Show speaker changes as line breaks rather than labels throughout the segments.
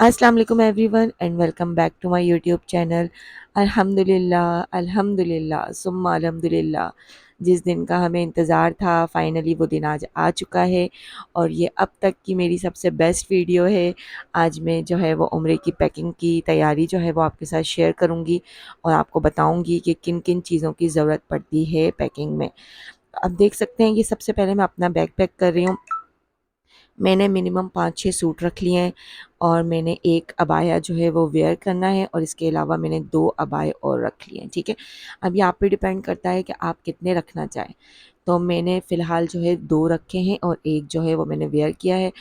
अस्सलाम वालेकुम everyone and welcome back to my YouTube channel. अल्हम्दुलिल्लाह अल्हम्दुलिल्लाह सुम्मा अल्हम्दुलिल्लाह। जिस दिन का हमें इंतज़ार था फाइनली वो दिन आज आ चुका है और ये अब तक की मेरी सबसे बेस्ट वीडियो है। आज मैं जो है वो उम्रे की पैकिंग की तैयारी जो है वो आपके साथ शेयर करूँगी और आपको बताऊँगी कि किन किन चीज़ों की ज़रूरत पड़ती है पैकिंग में। अब देख सकते हैं कि सबसे पहले मैं अपना बैग पैक कर रही हूँ। मैंने मिनिमम 5-6 सूट रख लिए हैं और मैंने एक अबाया जो है वो वेयर करना है और इसके अलावा मैंने 2 अबाए और रख लिए हैं, ठीक है। अब ये आप पे डिपेंड करता है कि आप कितने रखना चाहें। तो मैंने फ़िलहाल जो है 2 रखे हैं और एक जो है वो मैंने वेयर किया है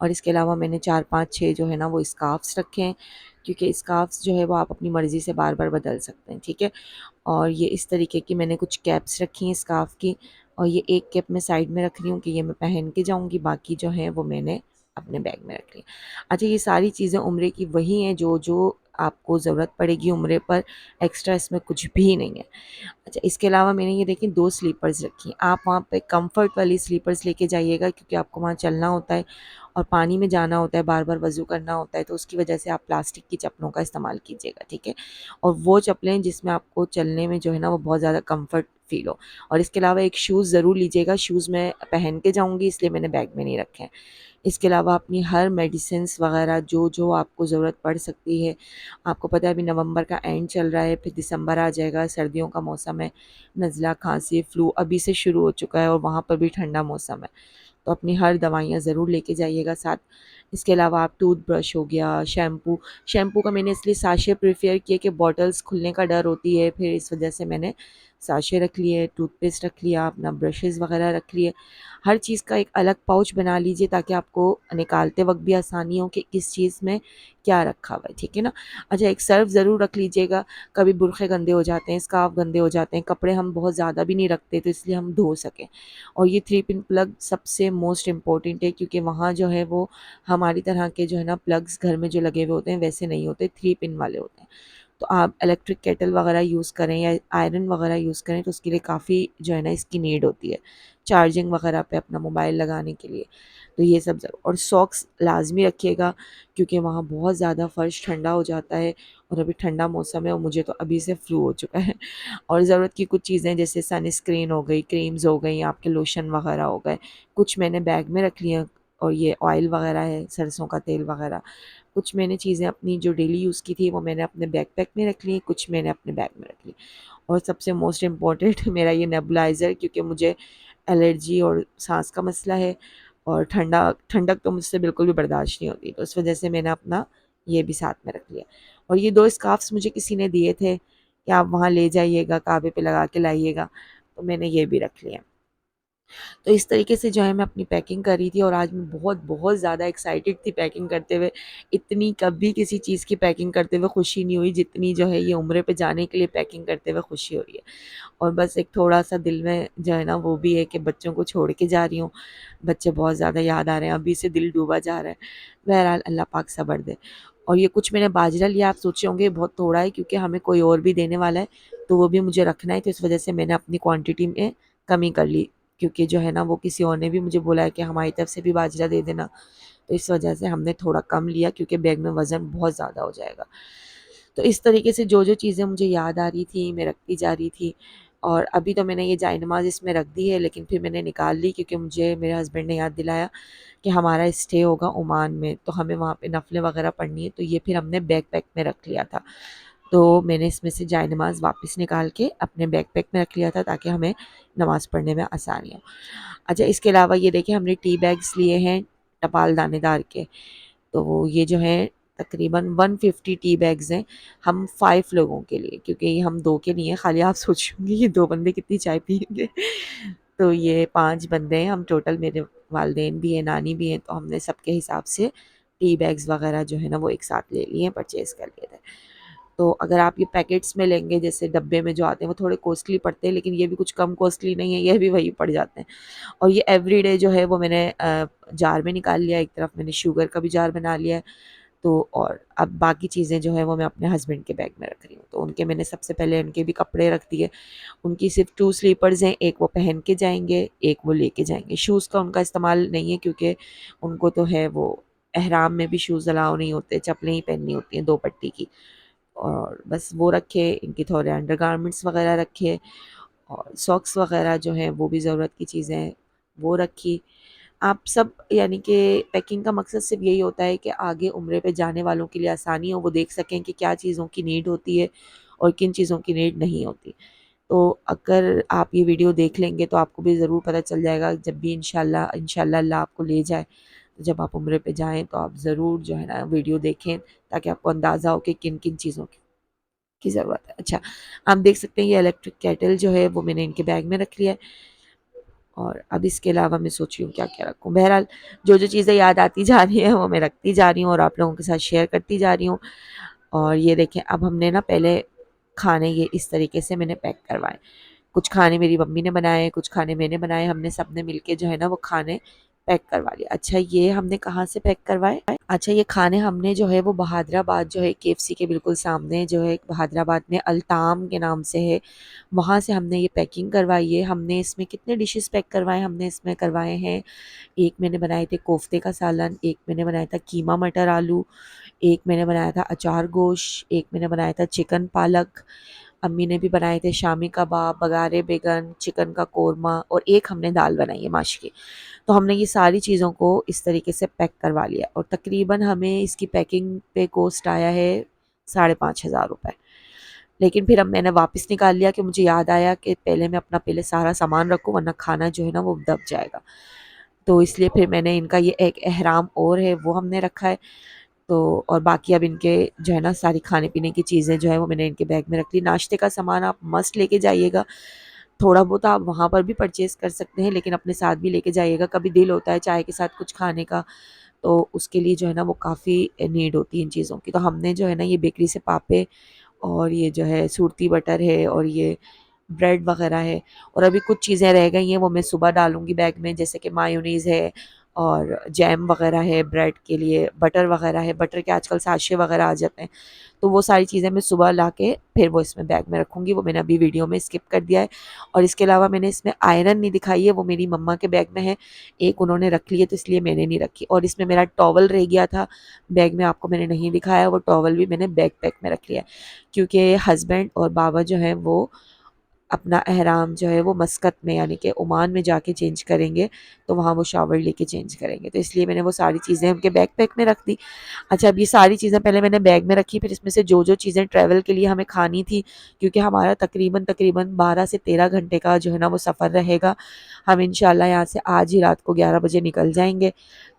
और इसके अलावा मैंने 4, 5, 6 जो है ना वो स्कार्फ़्स रखे हैं, क्योंकि स्कार्फ़्स जो है वो आप अपनी मर्ज़ी से बार-बार बदल सकते हैं, ठीक है। और ये इस तरीके की मैंने कुछ कैप्स रखी हैं स्कार्फ़ की और ये एक कैप मैं साइड में रख रही हूँ कि ये मैं पहन के जाऊँगी, बाकी जो है वो मैंने अपने बैग में रख ली। अच्छा, ये सारी चीज़ें उम्रे की वही हैं जो आपको ज़रूरत पड़ेगी उम्रे पर, एक्स्ट्रा इसमें कुछ भी नहीं है। अच्छा, इसके अलावा मैंने ये देखिए 2 स्लीपर्स रखी हैं। आप वहाँ पे कम्फ़र्ट वाली स्लीपर्स लेके जाइएगा, क्योंकि आपको वहाँ चलना होता है और पानी में जाना होता है, बार-बार वज़ू करना होता है, तो उसकी वजह से आप प्लास्टिक की चप्पलों का इस्तेमाल कीजिएगा, ठीक है? और वो चप्पलें जिसमें आपको चलने में जो है ना वो बहुत ज़्यादा कम्फ़र्ट फ़ील हो। और इसके अलावा एक शूज़ ज़रूर लीजिएगा। शूज़ मैं पहन के जाऊँगी इसलिए मैंने बैग में नहीं रखे हैं। इसके अलावा अपनी हर मेडिसिन्स वग़ैरह जो आपको ज़रूरत पड़ सकती है। आपको पता है अभी नवंबर का एंड चल रहा है, फिर दिसंबर आ जाएगा, सर्दियों का मौसम है, नज़ला, खाँसी, फ्लू अभी से शुरू हो चुका है और वहाँ पर भी ठंडा मौसम है। तो अपनी हर दवाइयाँ ज़रूर लेके जाइएगा साथ। इसके अलावा आप टूथब्रश हो गया, शैम्पू का मैंने इसलिए साशे प्रेफ़र किए कि बॉटल्स खुलने का डर होती है, फिर इस वजह से मैंने साशे रख लिए, टूथपेस्ट रख लिया, अपना ब्रशेज़ वग़ैरह रख लिए। हर चीज़ का एक अलग पाउच बना लीजिए ताकि आपको निकालते वक़्त भी आसानी हो कि किस चीज़ में क्या रखा हुआ है, ठीक है ना? अच्छा, एक सर्फ़ ज़रूर रख लीजिएगा। कभी बुरखे गंदे हो जाते हैं, स्कार्फ़ गंदे हो जाते हैं, कपड़े हम बहुत ज़्यादा भी नहीं रखते तो इसलिए हम धो सकें। और ये 3 पिन प्लग सबसे मोस्ट इम्पोर्टेंट है, क्योंकि वहाँ जो है वो हमारी तरह के जो है ना प्लग्स घर में जो लगे हुए होते हैं वैसे नहीं होते, 3 पिन वाले होते हैं। तो आप इलेक्ट्रिक केटल वगैरह यूज़ करें या आयरन वगैरह यूज़ करें तो उसके लिए काफ़ी जो है ना इसकी नीड होती है, चार्जिंग वगैरह पे अपना मोबाइल लगाने के लिए। तो ये सब ज़रूर, और सॉक्स लाज़मी रखिएगा, क्योंकि वहाँ बहुत ज़्यादा फ़र्श ठंडा हो जाता है और अभी ठंडा मौसम है और मुझे तो अभी से फ्लू हो चुका है। और ज़रूरत की कुछ चीज़ें जैसे सनस्क्रीन हो गई, क्रीम्स हो गई, आपके लोशन वगैरह हो गए, कुछ मैंने बैग में रख लिया। और ये ऑयल वगैरह है, सरसों का तेल वगैरह, कुछ मैंने चीज़ें अपनी जो डेली यूज़ की थी वो मैंने अपने बैकपैक में रख ली, कुछ मैंने अपने बैग में रख ली। और सबसे मोस्ट इम्पॉर्टेंट मेरा ये नेबुलाइज़र, क्योंकि मुझे एलर्जी और सांस का मसला है और ठंडक तो मुझसे बिल्कुल भी बर्दाश्त नहीं होती, तो उस वजह से मैंने अपना ये भी साथ में रख लिया। और ये 2 स्कार्फ्स मुझे किसी ने दिए थे कि आप वहाँ ले जाइएगा, काबे पे लगा के लाइएगा, तो मैंने ये भी रख लिया। तो इस तरीके से जो है मैं अपनी पैकिंग कर रही थी और आज मैं बहुत बहुत ज़्यादा एक्साइटेड थी पैकिंग करते हुए। इतनी कभी किसी चीज़ की पैकिंग करते हुए खुशी नहीं हुई जितनी जो है ये उम्रे पे जाने के लिए पैकिंग करते हुए खुशी हो रही है। और बस एक थोड़ा-सा दिल में जो है ना वो भी है कि बच्चों को छोड़ के जा रही हूँ। बच्चे बहुत ज़्यादा याद आ रहे हैं, अभी से दिल डूबा जा रहा है। बहरहाल अल्लाह पाक सब्र दे। और ये कुछ मैंने बाजरा लिया, आप सोच रहे होंगे बहुत थोड़ा है, क्योंकि हमें कोई और भी देने वाला है, तो वो भी मुझे रखना है, तो इस वजह से मैंने अपनी क्वांटिटी में कमी कर ली। क्योंकि जो है ना वो किसी और ने भी मुझे बोला है कि हमारी तरफ से भी बाजरा दे देना, तो इस वजह से हमने थोड़ा कम लिया, क्योंकि बैग में वज़न बहुत ज़्यादा हो जाएगा। तो इस तरीके से जो चीज़ें मुझे याद आ रही थी मैं रखती जा रही थी। और अभी तो मैंने ये जायनमाज़ इसमें रख दी है, लेकिन फिर मैंने निकाल ली, क्योंकि मुझे मेरे हस्बैंड ने याद दिलाया कि हमारा स्टे होगा ओमान में, तो हमें वहाँ पे नफ़लें वग़ैरह पढ़नी है, तो ये फिर हमने बैकपैक में रख लिया था। तो मैंने इसमें से जायनमाज़ वापस निकाल के अपने बैकपैक में रख लिया था ताकि हमें नमाज़ पढ़ने में आसानी हो। अच्छा, इसके अलावा ये देखिए हमने टी बैग्स लिए हैं टपाल दानेदार के। तो ये जो है तकरीबन 150 टी बैग्स हैं, हम 5 लोगों के लिए, क्योंकि हम 2 के नहीं हैं, खाली आप सोचेंगे ये 2 बंदे कितनी चाय पिएँगे। तो ये 5 बंदे हैं हम टोटल, मेरे वालिदैन भी हैं, नानी भी हैं, तो हमने सबके हिसाब से टी बैग्स वग़ैरह जो है ना वो एक साथ ले लिए हैं, परचेज़ कर लिए थे। तो अगर आप ये पैकेट्स में लेंगे, जैसे डब्बे में जो आते हैं वो थोड़े कॉस्टली पड़ते हैं, लेकिन ये भी कुछ कम कॉस्टली नहीं है, ये भी वही पड़ जाते हैं। और ये एवरीडे जो है वो मैंने जार में निकाल लिया, एक तरफ मैंने शुगर का भी जार बना लिया है। तो और अब बाकी चीज़ें जो है वो मैं अपने हस्बैंड के बैग में रख रही हूँ। तो उनके मैंने सबसे पहले उनके भी कपड़े रख दिए। उनकी सिर्फ़ 2 स्लीपर्स हैं, एक वो पहन के जाएँगे, एक वो लेके जाएँगे। शूज़ का उनका इस्तेमाल नहीं है, क्योंकि उनको तो है वो एहराम में भी शूज़ अलाउ नहीं होते, चप्पलें ही पहननी होती हैं 2 पट्टी की। और बस वो रखे, इनके थोड़े अंडरगारमेंट्स वग़ैरह रखे और सॉक्स वग़ैरह जो हैं वो भी ज़रूरत की चीज़ें हैं, वो रखी। आप सब यानी कि पैकिंग का मकसद सिर्फ़ यही होता है कि आगे उम्रे पे जाने वालों के लिए आसानी हो, वो देख सकें कि क्या चीज़ों की नीड होती है और किन चीज़ों की नीड नहीं होती। तो अगर आप ये वीडियो देख लेंगे तो आपको भी ज़रूर पता चल जाएगा, जब भी इंशाल्लाह इंशाल्लाह अल्लाह आपको ले जाए, तो जब आप उम्रे पे जाएँ तो आप ज़रूर जो है ना वीडियो देखें, ताकि आपको अंदाज़ा हो कि किन-किन चीज़ों की ज़रूरत है। अच्छा, आप देख सकते हैं ये इलेक्ट्रिक केटल जो है वो मैंने इनके बैग में रख लिया है और अब इसके अलावा मैं सोच रही हूँ क्या-क्या रखूँ। बहरहाल जो-जो चीज़ें याद आती जा रही हैं वो मैं रखती जा रही हूँ और आप लोगों के साथ शेयर करती जा रही हूँ। और ये देखें, अब हमने ना पहले खाने ये इस तरीके से मैंने पैक करवाए। कुछ खाने मेरी मम्मी ने बनाए, कुछ खाने मैंने बनाए, हमने सबने मिलके जो है ना वो खाने पैक करवा लिया। अच्छा, ये हमने कहाँ से पैक करवाए? अच्छा, ये खाने हमने जो है वो बहादराबाद जो है केएफसी के बिल्कुल सामने जो है बहादराबाद में अल्ताम के नाम से है, वहाँ से हमने ये पैकिंग करवाई है। हमने इसमें कितने डिशेज़ पैक करवाए, हमने इसमें करवाए हैं, एक मैंने बनाए थे कोफ्ते का सालन, एक मैंने बनाया था कीमा मटर आलू, एक मैंने बनाया था अचार गोश्त, एक मैंने बनाया था चिकन पालक, अम्मी ने भी बनाए थे शामी कबाब, बघारे बैंगन, चिकन का कोरमा और एक हमने दाल बनाई है माश की। तो हमने ये सारी चीज़ों को इस तरीके से पैक करवा लिया और तकरीबन हमें इसकी पैकिंग पे कॉस्ट आया है 5,500 रुपये। लेकिन फिर अब मैंने वापस निकाल लिया कि मुझे याद आया कि पहले मैं अपना पहले सारा सामान रखूँ, वरना खाना जो है ना वो दब जाएगा। तो इसलिए फिर मैंने इनका ये एक अहराम और है वो हमने रखा है। तो और बाकी अब इनके जो है ना सारी खाने-पीने की चीज़ें जो है वो मैंने इनके बैग में रख ली। नाश्ते का सामान आप मस्ट लेके जाइएगा। थोड़ा बहुत आप वहाँ पर भी परचेज़ कर सकते हैं, लेकिन अपने साथ भी लेके जाइएगा। कभी दिल होता है चाय के साथ कुछ खाने का, तो उसके लिए जो है ना वो काफ़ी नीड होती है इन चीज़ों की। तो हमने जो है ना ये बेकरी से पापे और ये जो है सूरती बटर है और ये ब्रेड वग़ैरह है और अभी कुछ चीज़ें रह गई हैं वो मैं सुबह डालूँगी बैग में, जैसे कि मायोनीज़ है और जैम वग़ैरह है ब्रेड के लिए, बटर वग़ैरह है, बटर के आजकल साशे वग़ैरह आ जाते हैं। तो वो सारी चीज़ें मैं सुबह लाके फिर वो इसमें बैग में रखूँगी, वो मैंने अभी वीडियो में स्किप कर दिया है। और इसके अलावा मैंने इसमें आयरन नहीं दिखाई है, वो मेरी मम्मा के बैग में है, एक उन्होंने रख ली है तो इसलिए मैंने नहीं रखी। और इसमें मेरा टॉवल रह गया था बैग में, आपको मैंने नहीं दिखाया, वो टॉवल भी मैंने बैग पैक में रख लिया है। क्योंकि हस्बैंड और बाबा जो हैं वो अपना एहराम जो है वो मस्कत में यानी कि ओमान में जाके चेंज करेंगे, तो वहाँ वो शावर लेके चेंज करेंगे। तो इसलिए मैंने वो सारी चीज़ें उनके बैग पैक में रख दी। अच्छा, अब ये सारी चीज़ें पहले मैंने बैग में रखी, फिर इसमें से जो-जो चीज़ें ट्रैवल के लिए हमें खानी थी, क्योंकि हमारा तकरीबन 12 से 13 घंटे का जो है ना वो सफ़र रहेगा। हम इंशाल्लाह यहाँ से आज ही रात को 11 बजे निकल जाएँगे।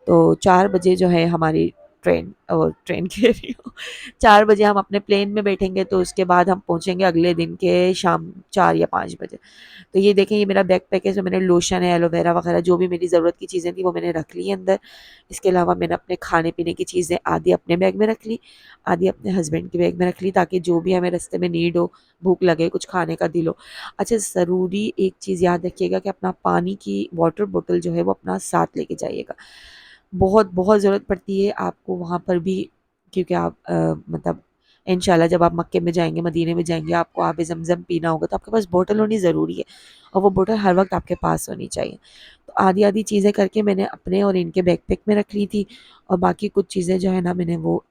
तो 4 बजे जो है हमारी ट्रेन कह रही हूँ 4 बजे हम अपने प्लेन में बैठेंगे, तो उसके बाद हम पहुँचेंगे अगले दिन के शाम 4 या 5 बजे। तो ये देखें, ये मेरा बैग पैक है, इसमें मैंने लोशन है, एलोवेरा वगैरह जो भी मेरी ज़रूरत की चीज़ें थी वो मैंने रख ली अंदर। इसके अलावा मैंने अपने खाने-पीने की चीज़ें आधी अपने बैग में रख ली, आधी अपने हस्बैंड के बैग में रख ली, ताकि जो भी हमें रास्ते में नीड हो, भूख लगे, कुछ खाने का दिल हो। अच्छा, ज़रूरी एक चीज़ याद रखिएगा कि अपना पानी की वाटर बॉटल जो है वो अपना साथ लेके जाइएगा। बहुत बहुत ज़रूरत पड़ती है आपको वहाँ पर भी, क्योंकि आप मतलब इंशाल्लाह जब आप मक्के में जाएँगे, मदीने में जाएँगे, आपको आब ज़मज़म पीना होगा, तो आपके पास बॉटल होनी ज़रूरी है और वो बॉटल हर वक़्त आपके पास होनी चाहिए। तो आधी-आधी चीज़ें करके मैंने अपने और इनके बैकपैक में रख ली थी और बाकी कुछ चीज़ें जो है ना मैंने वो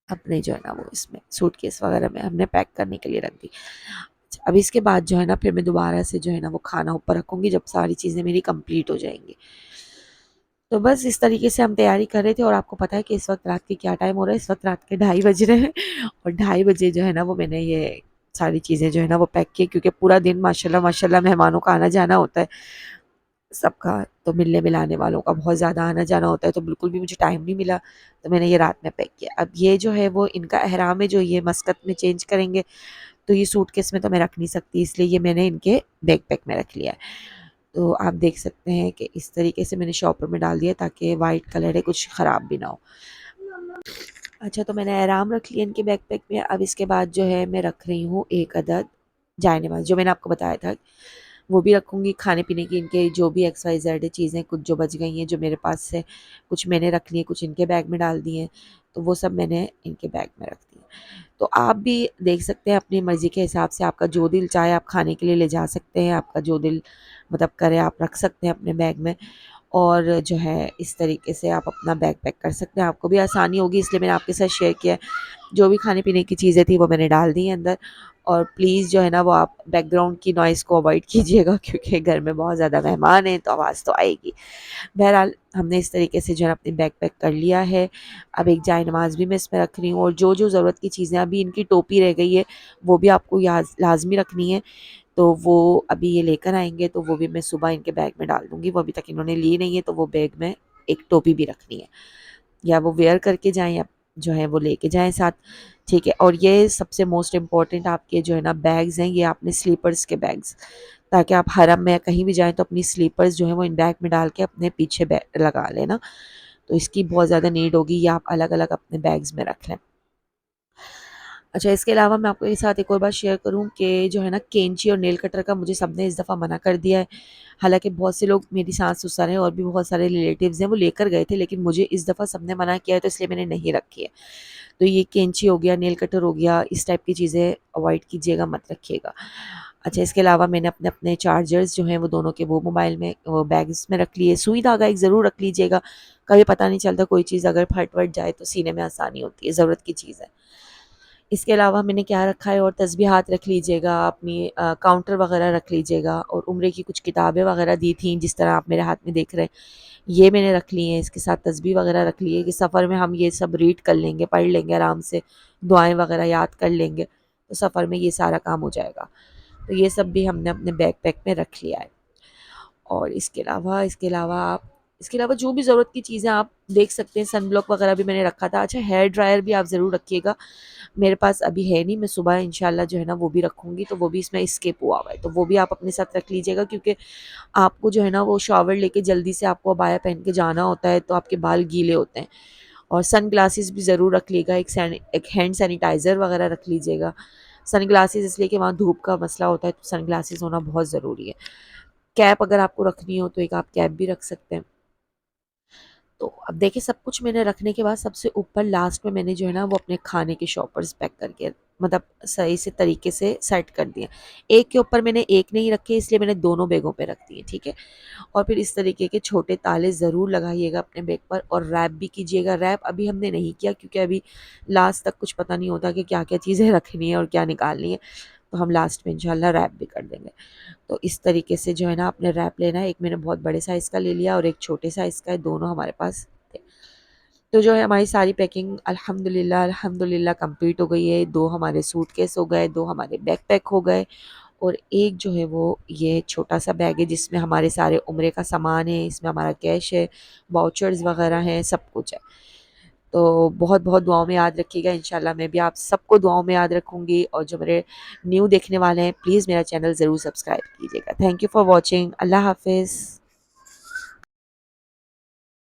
अपने जो है ना वो इसमें सूटकेस वग़ैरह में हमने पैक करने के लिए रख दी। अच्छा, अब इसके बाद जो है ना फिर मैं दोबारा से जो है ना वो खाना ऊपर रखूँगी जब सारी चीज़ें मेरी कंप्लीट हो जाएँगी। तो बस इस तरीके से हम तैयारी कर रहे थे और आपको पता है कि इस वक़्त रात के क्या टाइम हो रहा है, इस वक़्त रात के 2:30 बज रहे हैं और 2:30 बजे जो है ना वो मैंने ये सारी चीज़ें जो है ना वो पैक की, क्योंकि पूरा दिन माशाल्लाह माशाल्लाह मेहमानों का आना-जाना होता है सबका, तो मिलने-मिलाने वालों का बहुत ज़्यादा आना-जाना होता है, तो बिल्कुल भी मुझे टाइम नहीं मिला, तो मैंने ये रात में पैक किया। अब ये जो है वो इनका एहराम है जो ये मस्कत में चेंज करेंगे, तो ये सूटकेस में तो मैं रख नहीं सकती, इसलिए ये मैंने इनके बैकपैक में रख लिया है। तो आप देख सकते हैं कि इस तरीके से मैंने शॉपर में डाल दिया ताकि वाइट कलर है, कुछ ख़राब भी ना हो। अच्छा, तो मैंने आराम रख लिया इनके बैकपैक में। अब इसके बाद जो है मैं रख रही हूँ एक अदद जायनमाज़, जो मैंने आपको बताया था वो भी रखूँगी। खाने-पीने की इनके जो भी एक्स वाई ज़ेड चीज़ें कुछ जो बच गई हैं जो मेरे पास से, कुछ मैंने रख ली हैं, कुछ इनके बैग में डाल दिए हैं, तो वो सब मैंने इनके बैग में रख दिए। तो आप भी देख सकते हैं अपनी मर्ज़ी के हिसाब से, आपका जो दिल चाहे आप खाने के लिए ले जा सकते हैं, आपका जो दिल मतलब करे आप रख सकते हैं अपने बैग में। और जो है इस तरीके से आप अपना बैग पैक कर सकते हैं, आपको भी आसानी होगी, इसलिए मैंने आपके साथ शेयर किया है। जो भी खाने पीने की चीज़ें थी वो मैंने डाल दी हैं अंदर। और प्लीज़ जो है ना वो आप बैकग्राउंड की नॉइज़ को अवॉइड कीजिएगा क्योंकि घर में बहुत ज़्यादा मेहमान हैं तो आवाज़ तो आएगी। बहरहाल हमने इस तरीके से जो है अपनी बैग पैक कर लिया है। अब एक जाए नमाज़ भी मैं इसमें रख रही हूँ और जो ज़रूरत की चीज़ें, अभी इनकी टोपी रह गई है वो भी आपको लाज़मी रखनी है। तो वो अभी ये लेकर आएँगे तो वो भी मैं सुबह इनके बैग में डाल दूँगी। वो अभी तक इन्होंने ली नहीं है तो वो बैग में एक टोपी भी रखनी है। या वो वेयर करके जाएँ या जो है वो लेके जाएँ साथ, ठीक है। और ये सबसे मोस्ट इम्पोर्टेंट आपके जो है ना बैग्स हैं, ये आपने स्लीपर्स के बैग्स, ताकि आप हरम में कहीं भी जाएँ तो अपनी स्लीपर्स जो है वो इन बैग में डाल के अपने पीछे लगा लें ना, तो इसकी बहुत ज़्यादा नीड होगी, या आप अलग-अलग अपने बैग्स में रख लें। अच्छा, इसके अलावा मैं आपके साथ एक और बात शेयर करूँ कि जो है ना कैंची और नेल कटर का मुझे सबने इस दफ़ा मना कर दिया है। हालाँकि बहुत से लोग, मेरी सास-ससुर हैं और भी बहुत सारे रिलेटिव्स हैं, वो लेकर गए थे, लेकिन मुझे इस दफ़ा सबने मना किया है तो इसलिए मैंने नहीं रखी है। तो ये कैंची हो गया, नेल कटर हो गया, इस टाइप की चीज़ें अवॉइड कीजिएगा, मत रखिएगा। अच्छा, इसके अलावा मैंने अपने चार्जर्स जो हैं वो दोनों के वो मोबाइल में वो बैग्स में रख लिए। सुई धागा एक ज़रूर रख लीजिएगा, कभी पता नहीं चलता कोई चीज़ अगर फट-वट जाए तो सीने में आसानी होती है, ज़रूरत की चीज़ है। इसके अलावा मैंने क्या रखा है, और तस्बीहात रख लीजिएगा, अपनी काउंटर वगैरह रख लीजिएगा, और उम्रे की कुछ किताबें वगैरह दी थी जिस तरह आप मेरे हाथ में देख रहे हैं, ये मैंने रख ली हैं। इसके साथ तस्बीह वगैरह रख ली है कि सफ़र में हम ये सब रीड कर लेंगे, पढ़ लेंगे आराम से, दुआएं वगैरह याद कर लेंगे तो सफ़र में ये सारा काम हो जाएगा। तो ये सब भी हमने अपने बैग पैक में रख लिया है। और इसके अलावा जो भी ज़रूरत की चीज़ें आप देख सकते हैं, सन ब्लॉक वगैरह भी मैंने रखा था। अच्छा, हेयर ड्रायर भी आप ज़रूर रखिएगा, मेरे पास अभी है नहीं, मैं सुबह इंशाल्लाह जो है ना वो भी रखूँगी, तो वो भी इसमें स्किप हुआ हुआ है, तो वो भी आप अपने साथ रख लीजिएगा, क्योंकि आपको जो है ना वो शावर लेके जल्दी से आपको अबाया पहन के जाना होता है तो आपके बाल गीले होते हैं। और सन ग्लासेस भी ज़रूर रख लीजिएगा, एक हैंड सैनिटाइज़र वगैरह रख लीजिएगा। सन ग्लासेस इसलिए कि वहाँ धूप का मसला होता है तो सन ग्लासेस होना बहुत ज़रूरी है। कैप अगर आपको रखनी हो तो एक आप कैप भी रख सकते हैं। तो अब देखिए, सब कुछ मैंने रखने के बाद सबसे ऊपर लास्ट में मैंने जो है ना वो अपने खाने के शॉपर्स पैक करके, मतलब सही से तरीके से सेट कर दिए। एक के ऊपर मैंने एक नहीं रखे, इसलिए मैंने दोनों बैगों पे रख दिए, ठीक है। और फिर इस तरीके के छोटे ताले ज़रूर लगाइएगा अपने बैग पर, और रैप भी कीजिएगा। रैप अभी हमने नहीं किया क्योंकि अभी लास्ट तक कुछ पता नहीं होता कि क्या क्या चीज़ें रखनी है और क्या निकालनी है, तो हम लास्ट में इंशाल्लाह रैप भी कर देंगे। तो इस तरीके से जो है ना आपने रैप लेना है, एक मैंने बहुत बड़े साइज़ का ले लिया और एक छोटे साइज़ का है, दोनों हमारे पास थे। तो जो है हमारी सारी पैकिंग अल्हम्दुलिल्लाह अल्हम्दुलिल्लाह कंप्लीट हो गई है। 2 हमारे सूटकेस हो गए, 2 हमारे बैकपैक हो गए, और एक जो है वो ये छोटा-सा बैग है जिसमें हमारे सारे उम्रे का सामान है, इसमें हमारा कैश है, वाउचर्स वगैरह हैं, सब कुछ है। तो बहुत-बहुत दुआओं में याद रखिएगा, इंशाल्लाह मैं भी आप सबको दुआओं में याद रखूँगी, और जो मेरे न्यू देखने वाले हैं प्लीज़ मेरा चैनल ज़रूर सब्सक्राइब कीजिएगा। Thank you for watching. Allah हाफ़िज़।